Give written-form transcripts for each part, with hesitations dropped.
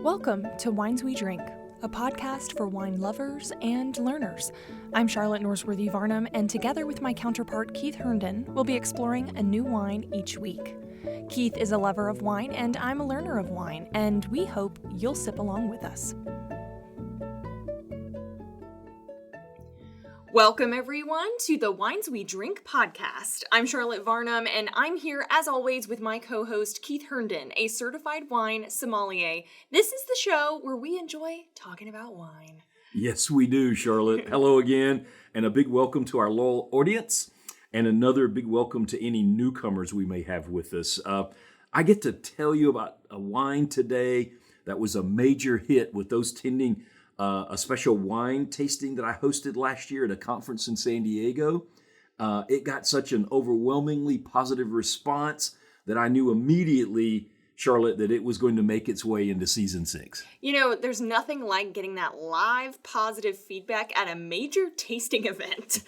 Welcome to Wines We Drink, a podcast for wine lovers and learners. I'm Charlotte Norsworthy Varnum, and together with my counterpart Keith Herndon, we'll be exploring a new wine each week. Keith is a lover of wine, and I'm a learner of wine, and we hope you'll sip along with us. Welcome, everyone, to the Wines We Drink podcast. I'm Charlotte Varnum, and I'm here, as always, with my co-host, Keith Herndon, a certified wine sommelier. This is the show where we enjoy talking about wine. Yes, we do, Charlotte. Hello again, and a big welcome to our loyal audience, and another big welcome to any newcomers we may have with us. I get to tell you about a wine today that was a major hit with those tending a special wine tasting that I hosted last year at a conference in San Diego. It got such an overwhelmingly positive response that I knew immediately, Charlotte, that it was going to make its way into season 6. You know, there's nothing like getting that live positive feedback at a major tasting event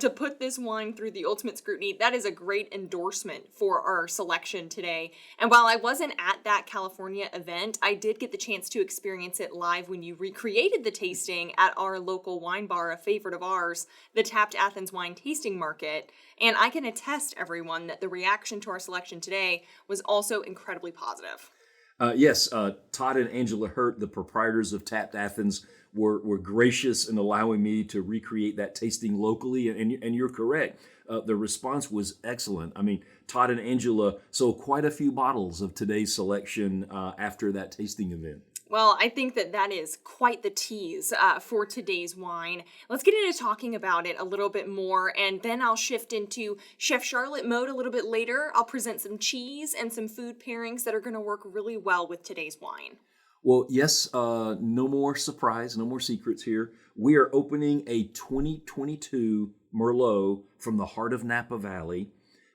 to put this wine through the ultimate scrutiny. That is a great endorsement for our selection today. And while I wasn't at that California event, I did get the chance to experience it live when you recreated the tasting at our local wine bar, a favorite of ours, the Tapped Athens Wine Tasting Market. And I can attest, everyone, that the reaction to our selection today was also incredibly positive. Yes, Todd and Angela Hurt, the proprietors of Tapped Athens, were gracious in allowing me to recreate that tasting locally, and you're correct. The response was excellent. I mean, Todd and Angela sold quite a few bottles of today's selection after that tasting event. Well, I think that is quite the tease for today's wine. Let's get into talking about it a little bit more, and then I'll shift into Chef Charlotte mode a little bit later. I'll present some cheese and some food pairings that are going to work really well with today's wine. Well, yes, no more surprise, no more secrets here. We are opening a 2022 Merlot from the heart of Napa Valley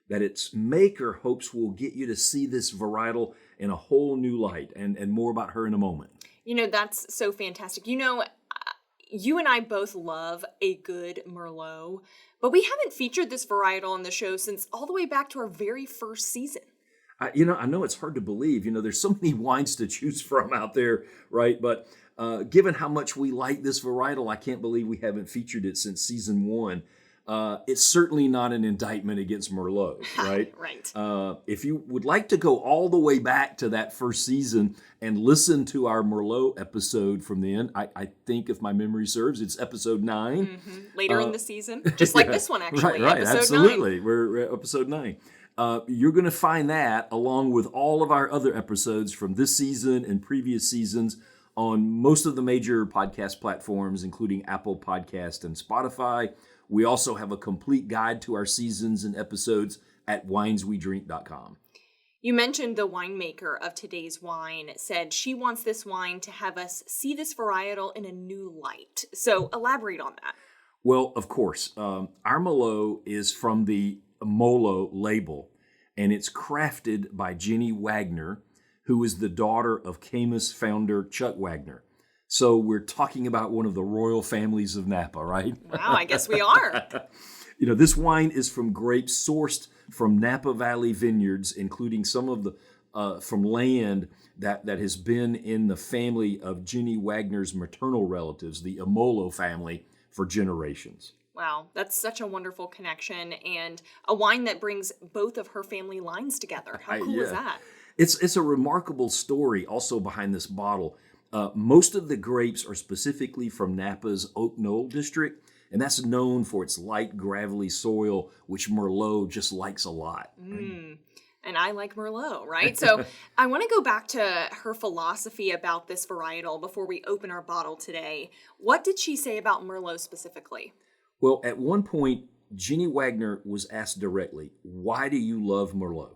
that its maker hopes will get you to see this varietal in a whole new light, and more about her in a moment. You know, that's so fantastic. You know, you and I both love a good Merlot, but we haven't featured this varietal on the show since all the way back to our very first season. I know it's hard to believe. You know, there's so many wines to choose from out there, right? But given how much we like this varietal, I can't believe we haven't featured it since season 1. It's certainly not an indictment against Merlot, right? Right. If you would like to go all the way back to that first season and listen to our Merlot episode from then, I think if my memory serves, it's episode 9. Mm-hmm. Later in the season, just like this one, actually. Right, episode absolutely. 9. We're at episode 9. You're going to find that along with all of our other episodes from this season and previous seasons on most of the major podcast platforms, including Apple Podcast and Spotify. We also have a complete guide to our seasons and episodes at wineswedrink.com. You mentioned the winemaker of today's wine said she wants this wine to have us see this varietal in a new light. So elaborate on that. Well, of course. Our Merlot is from the Molo label, and it's crafted by Jenny Wagner, who is the daughter of Camus founder Chuck Wagner. So we're talking about one of the royal families of Napa, right? Wow, I guess we are. You know, this wine is from grapes sourced from Napa Valley vineyards, including some of the from land that has been in the family of Jenny Wagner's maternal relatives, the Amolo family, for generations. Wow, that's such a wonderful connection, and a wine that brings both of her family lines together. How cool is that? It's a remarkable story also behind this bottle. Most of the grapes are specifically from Napa's Oak Knoll district, and that's known for its light, gravelly soil, which Merlot just likes a lot. And I like Merlot, right? So I want to go back to her philosophy about this varietal before we open our bottle today. What did she say about Merlot specifically? Well, at one point, Jenny Wagner was asked directly, "Why do you love Merlot?"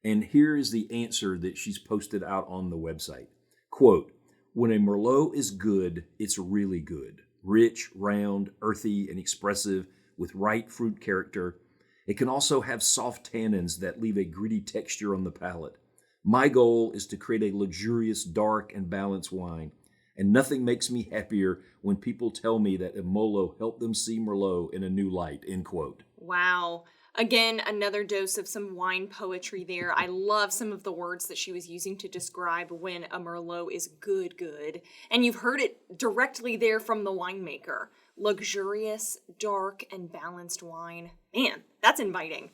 And here is the answer that she's posted out on the website. Quote, "When a Merlot is good, it's really good. Rich, round, earthy, and expressive with right fruit character. It can also have soft tannins that leave a gritty texture on the palate. My goal is to create a luxurious, dark, and balanced wine. And nothing makes me happier when people tell me that Amolo helped them see Merlot in a new light," end quote. Wow. Again, another dose of some wine poetry there. I love some of the words that she was using to describe when a Merlot is good. And you've heard it directly there from the winemaker. Luxurious, dark, and balanced wine. Man, that's inviting.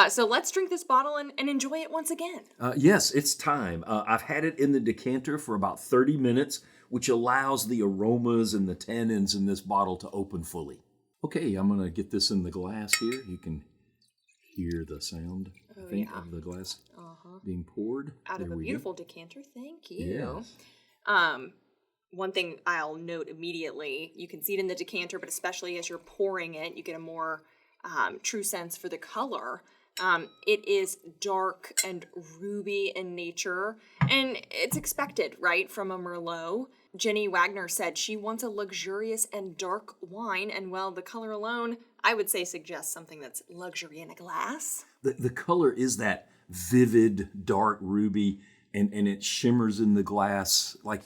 So let's drink this bottle and enjoy it once again. Yes, it's time. I've had it in the decanter for about 30 minutes, which allows the aromas and the tannins in this bottle to open fully. Okay, I'm going to get this in the glass here. You can hear the sound, I think, of the glass being poured. Out of a beautiful decanter. Thank you. Yes. One thing I'll note immediately, you can see it in the decanter, but especially as you're pouring it, you get a more true sense for the color. It is dark and ruby in nature, and it's expected, right, from a Merlot. Jenny Wagner said she wants a luxurious and dark wine, and well, the color alone, I would say, suggests something that's luxury in a glass. The color is that vivid, dark ruby, and it shimmers in the glass like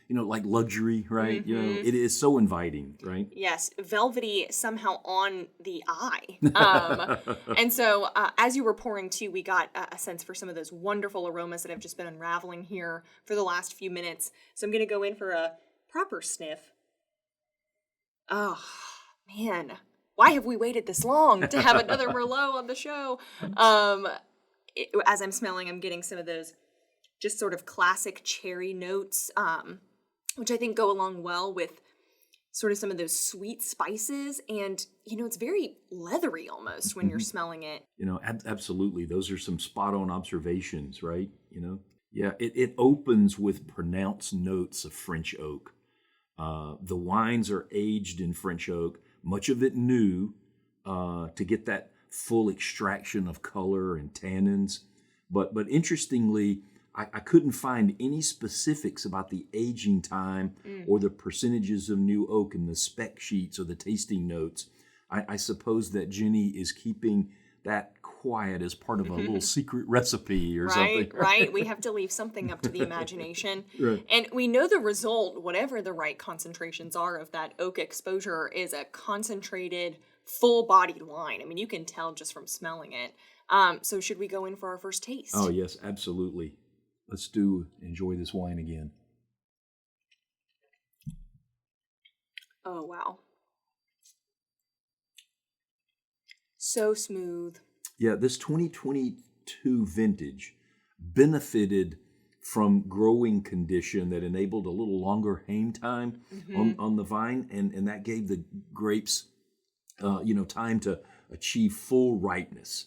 like luxury, right? Mm-hmm. It is so inviting, right? Yes, velvety somehow on the eye. And so as you were pouring too, we got a sense for some of those wonderful aromas that have just been unraveling here for the last few minutes. So I'm going to go in for a proper sniff. Oh, man. Why have we waited this long to have another Merlot on the show? As I'm smelling, I'm getting some of those just sort of classic cherry notes, which I think go along well with sort of some of those sweet spices. And, it's very leathery almost when you're smelling it. Absolutely. Those are some spot on observations, right? Yeah, it opens with pronounced notes of French oak. The wines are aged in French oak, much of it new, to get that full extraction of color and tannins. But interestingly, I couldn't find any specifics about the aging time or the percentages of new oak in the spec sheets or the tasting notes. I suppose that Jenny is keeping that quiet as part of a little secret recipe or something. Right. We have to leave something up to the imagination. Right. And we know the result, whatever the right concentrations are of that oak exposure, is a concentrated, full-bodied wine. I mean, you can tell just from smelling it. So should we go in for our first taste? Oh, yes, absolutely. Let's enjoy this wine again. Oh, wow. So smooth. Yeah, this 2022 vintage benefited from growing condition that enabled a little longer hang time on the vine, and that gave the grapes, time to achieve full ripeness.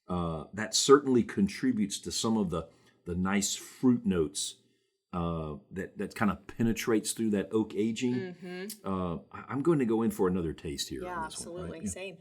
That certainly contributes to some of the nice fruit notes that kind of penetrates through that oak aging. I'm going to go in for another taste here. Yeah, on this absolutely. one, right? Same.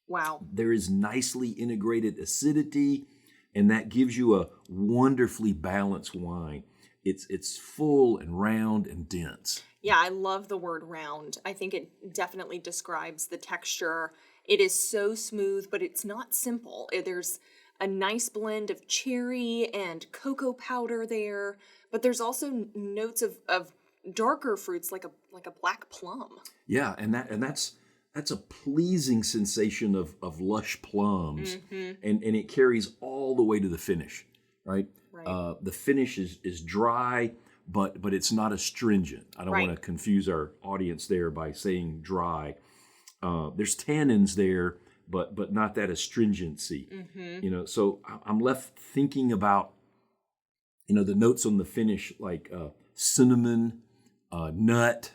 Wow. There is nicely integrated acidity, and that gives you a wonderfully balanced wine. It's full and round and dense. Yeah, I love the word round. I think it definitely describes the texture. It is so smooth, but it's not simple. There's a nice blend of cherry and cocoa powder there, but there's also notes of darker fruits like a black plum. Yeah, and that's a pleasing sensation of lush plums, and it carries all the way to the finish, right? The finish is dry, but it's not astringent. I don't want to confuse our audience there by saying dry. There's tannins there, but not that astringency. So I'm left thinking about, the notes on the finish like cinnamon, nut,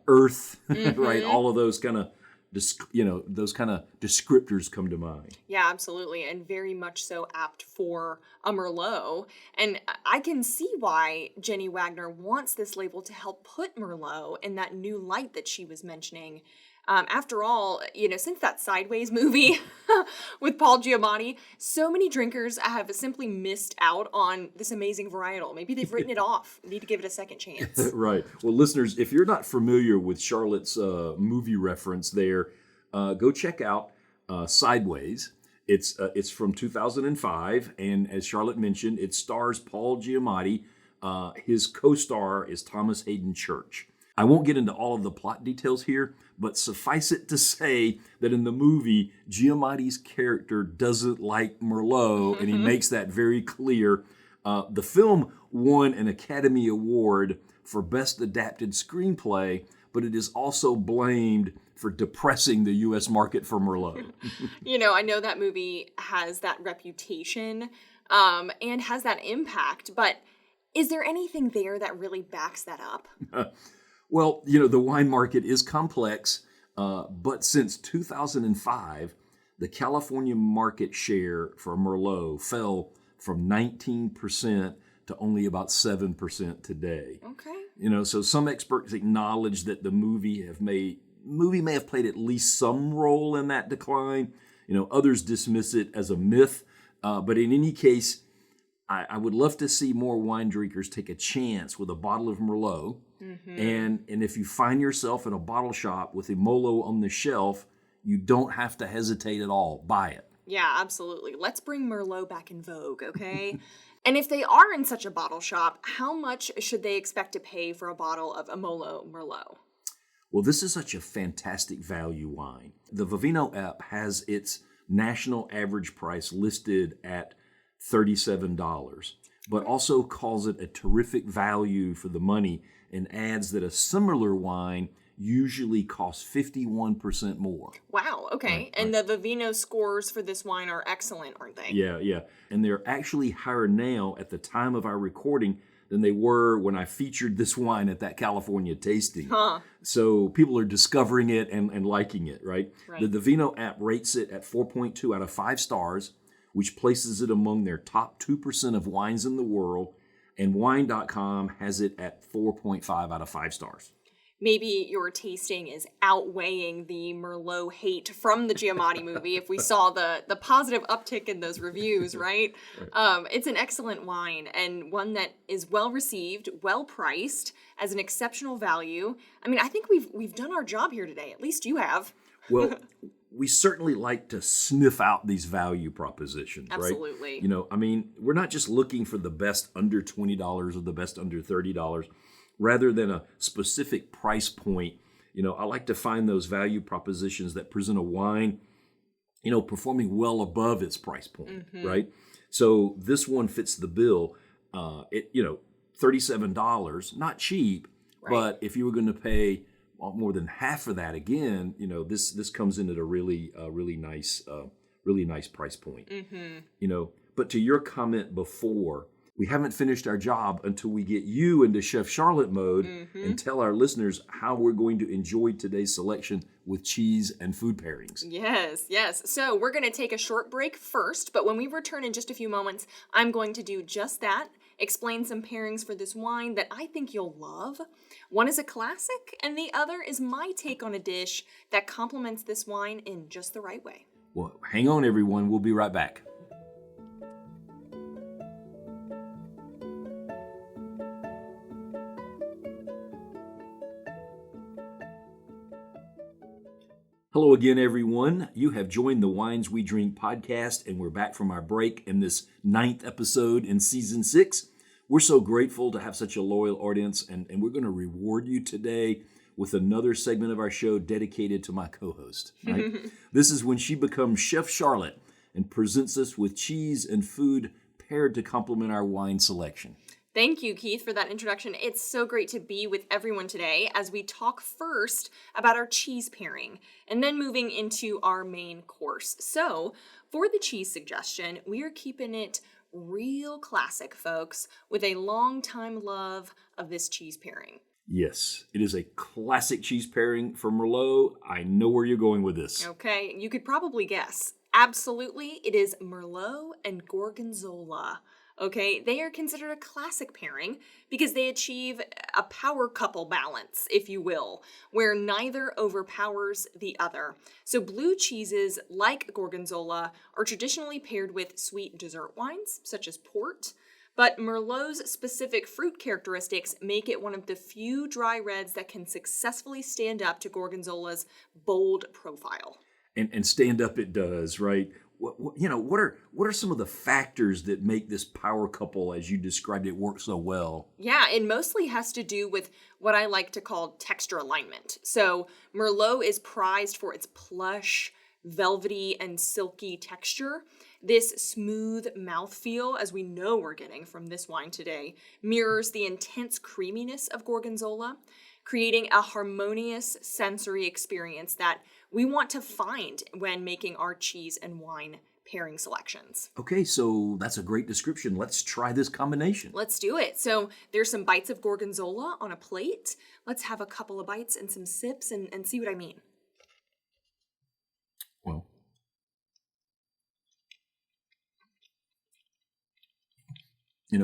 earth, right? All of those kind of, those kind of descriptors come to mind. Yeah, absolutely. And very much so apt for a Merlot. And I can see why Jenny Wagner wants this label to help put Merlot in that new light that she was mentioning. After all, since that Sideways movie with Paul Giamatti, so many drinkers have simply missed out on this amazing varietal. Maybe they've written it off. Need to give it a second chance. Right. Well, listeners, if you're not familiar with Charlotte's movie reference there, go check out Sideways. It's from 2005, and as Charlotte mentioned, it stars Paul Giamatti. His co-star is Thomas Hayden Church. I won't get into all of the plot details here, but suffice it to say that in the movie, Giamatti's character doesn't like Merlot, and he makes that very clear. The film won an Academy Award for Best Adapted Screenplay, but it is also blamed for depressing the U.S. market for Merlot. I know that movie has that reputation and has that impact, but is there anything there that really backs that up? Well, the wine market is complex, but since 2005, the California market share for Merlot fell from 19% to only about 7% today. Okay. So some experts acknowledge that the movie may have played at least some role in that decline. Others dismiss it as a myth. But in any case, I would love to see more wine drinkers take a chance with a bottle of Merlot. And if you find yourself in a bottle shop with a Merlot on the shelf, you don't have to hesitate at all. Buy it. Yeah, absolutely. Let's bring Merlot back in vogue, okay? And if they are in such a bottle shop, how much should they expect to pay for a bottle of Amolo Merlot? Well, this is such a fantastic value wine. The Vivino app has its national average price listed at $37, but also calls it a terrific value for the money and adds that a similar wine usually costs 51% more. Wow, okay. And the Vivino scores for this wine are excellent, aren't they? Yeah. And they're actually higher now at the time of our recording than they were when I featured this wine at that California tasting. So people are discovering it and liking it, right? The Vivino app rates it at 4.2 out of 5 stars, which places it among their top 2% of wines in the world, and wine.com has it at 4.5 out of 5 stars. Maybe your tasting is outweighing the Merlot hate from the Giamatti movie if we saw the positive uptick in those reviews, right? It's an excellent wine and one that is well received, well priced, as an exceptional value. I mean, I think we've done our job here today. At least you have. Well, we certainly like to sniff out these value propositions, right? Absolutely. We're not just looking for the best under $20 or the best under $30. Rather than a specific price point, I like to find those value propositions that present a wine, performing well above its price point, right? So this one fits the bill. $37, not cheap, but if you were going to pay more than half of that again, this comes in at a really nice price point. But to your comment before, we haven't finished our job until we get you into Chef Charlotte mode and tell our listeners how we're going to enjoy today's selection with cheese and food pairings. Yes. So we're going to take a short break first, but when we return in just a few moments, I'm going to do just that, explain some pairings for this wine that I think you'll love. One is a classic, and the other is my take on a dish that complements this wine in just the right way. Well, hang on, everyone. We'll be right back. Hello again, everyone. You have joined the Wines We Drink podcast, and we're back from our break in this 9th episode in season 6. We're so grateful to have such a loyal audience, and we're going to reward you today with another segment of our show dedicated to my co-host. Right? This is when she becomes Chef Charlotte and presents us with cheese and food paired to complement our wine selection. Thank you, Keith, for that introduction. It's so great to be with everyone today as we talk first about our cheese pairing and then moving into our main course. So, for the cheese suggestion, we are keeping it real classic, folks, with a long-time love of this cheese pairing. Yes, it is a classic cheese pairing for Merlot. I know where you're going with this. Okay, you could probably guess. Absolutely, it is Merlot and Gorgonzola. Okay, they are considered a classic pairing because they achieve a power couple balance, if you will, where neither overpowers the other. So blue cheeses like Gorgonzola are traditionally paired with sweet dessert wines, such as port, but Merlot's specific fruit characteristics make it one of the few dry reds that can successfully stand up to Gorgonzola's bold profile. And stand up it does, right? what are some of the factors that make this power couple, as you described it, work so well? Yeah, it mostly has to do with what I like to call texture alignment. So Merlot is prized for its plush, velvety, and silky texture. This smooth mouthfeel, as we know we're getting from this wine today, mirrors the intense creaminess of Gorgonzola, creating a harmonious sensory experience that we want to find when making our cheese and wine pairing selections. Okay, so that's a great description. Let's try this combination. Let's do it. So there's some bites of Gorgonzola on a plate. Let's have a couple of bites and some sips and see what I mean. Well,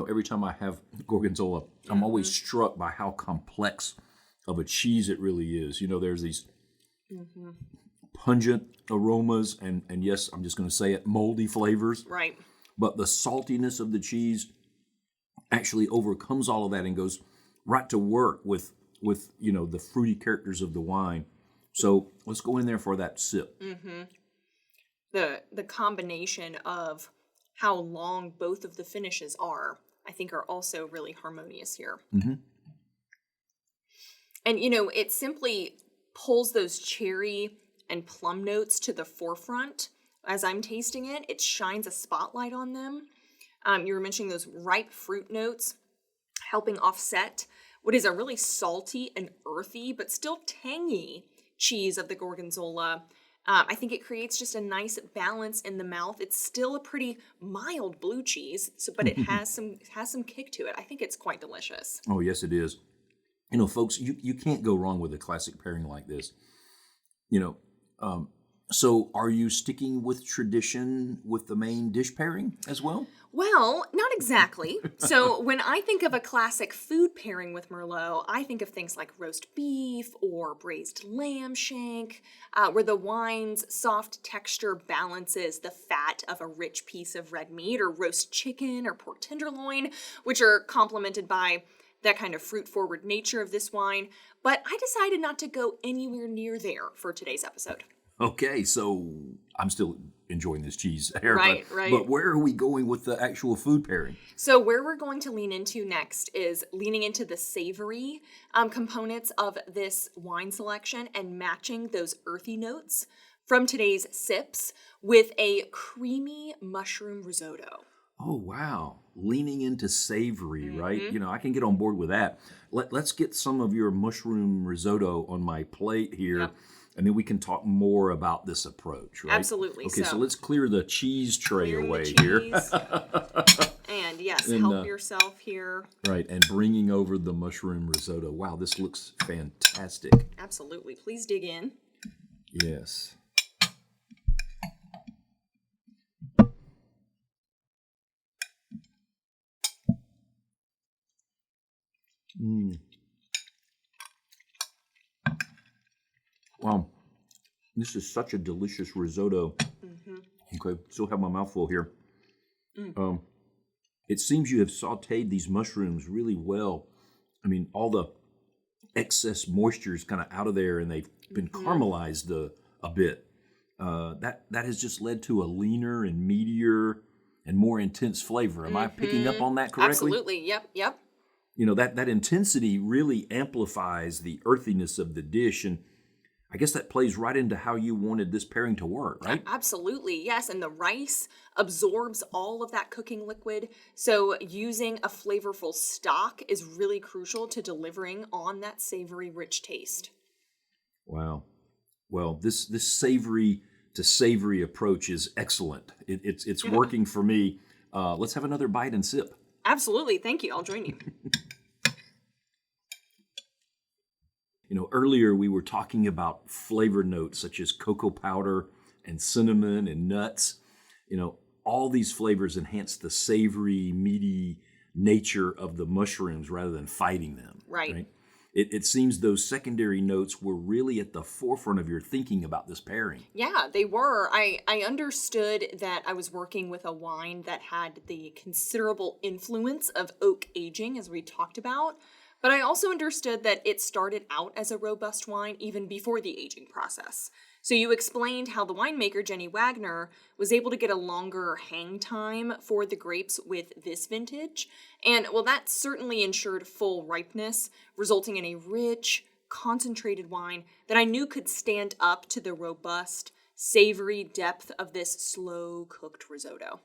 every time I have Gorgonzola, I'm always struck by how complex of a cheese it really is. There's these pungent aromas and yes, I'm just going to say it, moldy flavors. Right. But the saltiness of the cheese actually overcomes all of that and goes right to work with the fruity characters of the wine. So let's go in there for that sip. The combination of how long both of the finishes are, I think, are also really harmonious here. And it simply pulls those cherry and plum notes to the forefront. As I'm tasting it, it shines a spotlight on them. You were mentioning those ripe fruit notes helping offset what is a really salty and earthy, but still tangy cheese of the Gorgonzola. I think it creates just a nice balance in the mouth. It's still a pretty mild blue cheese, but it has some kick to it. I think it's quite delicious. Oh, yes, it is. Folks, you can't go wrong with a classic pairing like this. So are you sticking with tradition with the main dish pairing as well? Well, not exactly. So when I think of a classic food pairing with Merlot, I think of things like roast beef or braised lamb shank, where the wine's soft texture balances the fat of a rich piece of red meat, or roast chicken or pork tenderloin, which are complemented by that kind of fruit-forward nature of this wine. But I decided not to go anywhere near there for today's episode. Okay, so I'm still enjoying this cheese here. Right. But where are we going with the actual food pairing? So where we're going to lean into next is leaning into the savory components of this wine selection and matching those earthy notes from today's sips with a creamy mushroom risotto. Oh, wow. Leaning into savory, right? I can get on board with that. Let's get some of your mushroom risotto on my plate here. Yep. And then we can talk more about this approach, right? Absolutely. Okay, so let's clear the cheese tray away here. And yes, help yourself here. Right, and bringing over the mushroom risotto. Wow, this looks fantastic. Absolutely. Please dig in. Yes. Wow, this is such a delicious risotto. Okay, still have my mouth full here. It seems you have sauteed these mushrooms really well. I mean, all the excess moisture is kind of out of there, and they've been caramelized a bit. That has just led to a leaner and meatier and more intense flavor. Am I picking up on that correctly? Absolutely. Yep. That intensity really amplifies the earthiness of the dish, and I guess that plays right into how you wanted this pairing to work, right? Absolutely, yes. And the rice absorbs all of that cooking liquid. So using a flavorful stock is really crucial to delivering on that savory, rich taste. Wow. Well, this savory to savory approach is excellent. It's working for me. Let's have another bite and sip. Absolutely. Thank you. I'll join you. Earlier we were talking about flavor notes such as cocoa powder and cinnamon and nuts. All these flavors enhance the savory, meaty nature of the mushrooms rather than fighting them. Right? It seems those secondary notes were really at the forefront of your thinking about this pairing. Yeah, they were. I understood that I was working with a wine that had the considerable influence of oak aging, as we talked about. But I also understood that it started out as a robust wine even before the aging process. So you explained how the winemaker Jenny Wagner was able to get a longer hang time for the grapes with this vintage. And well, that certainly ensured full ripeness, resulting in a rich, concentrated wine that I knew could stand up to the robust, savory depth of this slow-cooked risotto.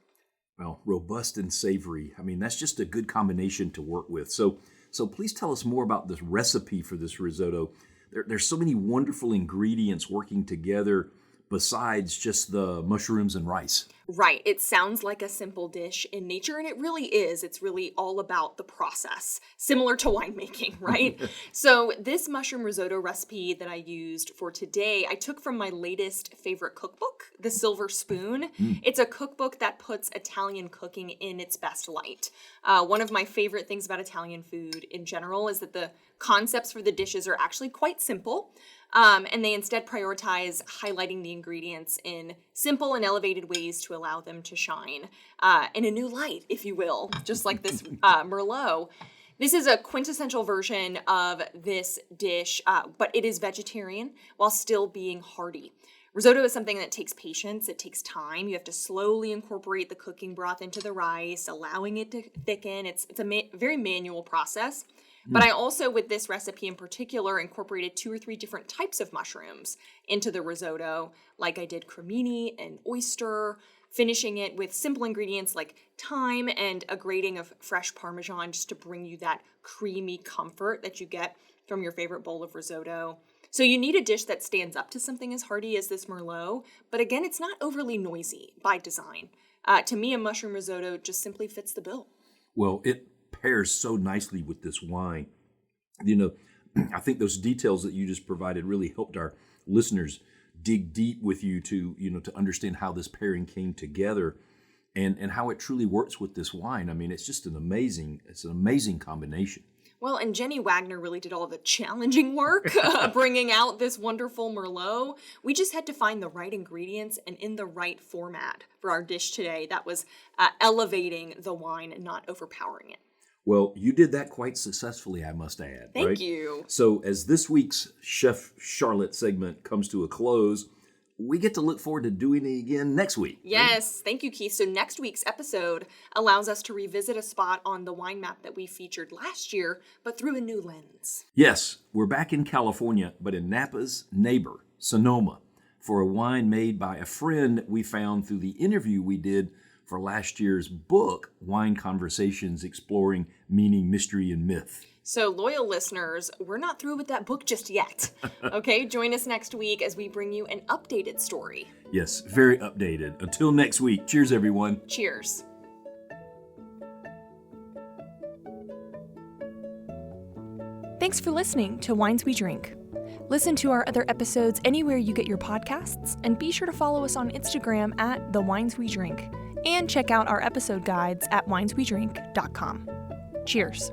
Well, robust and savory. I mean, that's just a good combination to work with. So please tell us more about this recipe for this risotto. There's so many wonderful ingredients working together besides just the mushrooms and rice. Right. It sounds like a simple dish in nature, and it really is. It's really all about the process, similar to winemaking, right? So this mushroom risotto recipe that I used for today, I took from my latest favorite cookbook, The Silver Spoon. It's a cookbook that puts Italian cooking in its best light. One of my favorite things about Italian food in general is that the concepts for the dishes are actually quite simple. And they instead prioritize highlighting the ingredients in simple and elevated ways to allow them to shine in a new light, if you will, just like this Merlot. This is a quintessential version of this dish, but it is vegetarian while still being hearty. Risotto is something that takes patience. It takes time. You have to slowly incorporate the cooking broth into the rice, allowing it to thicken. It's a very manual process. But I also, with this recipe in particular, incorporated 2 or 3 different types of mushrooms into the risotto, like I did cremini and oyster, finishing it with simple ingredients like thyme and a grating of fresh Parmesan just to bring you that creamy comfort that you get from your favorite bowl of risotto. So you need a dish that stands up to something as hearty as this Merlot, but again, it's not overly noisy by design. To me, a mushroom risotto just simply fits the bill. Well, it pairs so nicely with this wine. You know, I think those details that you just provided really helped our listeners dig deep with you to understand how this pairing came together and how it truly works with this wine. I mean, it's just an amazing combination. Well, and Jenny Wagner really did all the challenging work bringing out this wonderful Merlot. We just had to find the right ingredients and in the right format for our dish today that was elevating the wine and not overpowering it. Well, you did that quite successfully, I must add. Thank you. So as this week's Chef Charlotte segment comes to a close, we get to look forward to doing it again next week. Yes, thank you, Keith. So next week's episode allows us to revisit a spot on the wine map that we featured last year, but through a new lens. Yes, we're back in California, but in Napa's neighbor, Sonoma, for a wine made by a friend we found through the interview we did for last year's book, Wine Conversations Exploring Meaning, Mystery, and Myth. So loyal listeners, we're not through with that book just yet. Okay, join us next week as we bring you an updated story. Yes, very updated. Until next week, cheers everyone. Cheers. Thanks for listening to Wines We Drink. Listen to our other episodes anywhere you get your podcasts, and be sure to follow us on Instagram at The Wines We Drink, and check out our episode guides at wineswedrink.com. Cheers.